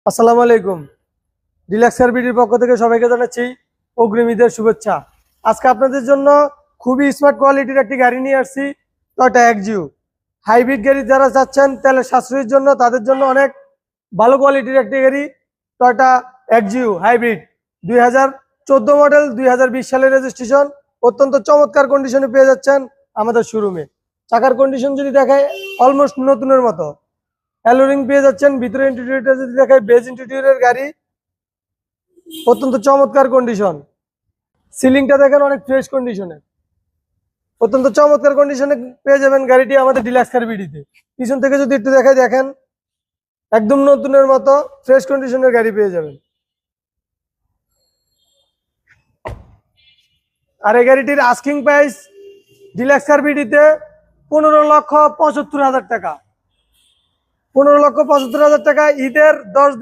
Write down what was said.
আসসালামু আলাইকুম। ডিলাক্স সার্ভিসের পক্ষ থেকে সবাইকে জানাচ্ছি অগ্রিম ঈদের শুভেচ্ছা। আজকে আপনাদের জন্য খুবই স্মার্ট কোয়ালিটির একটি গাড়ি নিয়ে আসছি, টয়োটা এক্সিও। হাইব্রিড গাড়ি যারা চাচ্ছেন তেলের সাশ্রয়ের জন্য, তাদের জন্য অনেক ভালো কোয়ালিটির একটি গাড়ি টয়োটা এক্সিও হাইব্রিড। 2014 মডেল, 2020 সালের রেজিস্ট্রেশন। অত্যন্ত চমৎকার কন্ডিশনে পেয়ে যাচ্ছেন আমাদের শোরুমে। চাকার কন্ডিশন যদি দেখায়, অলমোস্ট নতুনের মতো। অ্যালোরিং পেয়ে যাচ্ছেন। ভিতরে ইন্টেরিয়রটা যদি দেখায়, বেজ ইন্টেরিয়রের গাড়ি, অত্যন্ত চমৎকার কন্ডিশন। সিলিংটা দেখেন অনেক ফ্রেশ কন্ডিশনে, অত্যন্ত চমৎকার কন্ডিশনে পেয়ে যাবেন গাড়িটি আমাদের ডিলাক্স কার বিডিতে। পিছন থেকে যদি একটু দেখায়, দেখেন একদম নতুনের মতো ফ্রেশ কন্ডিশনের গাড়ি পেয়ে যাবেন। আর এই গাড়িটির আস্কিং প্রাইস ডিলাক্স কার বিডিতে 15,75,000 টাকা। 15,75,000 টাকা ঈদের 10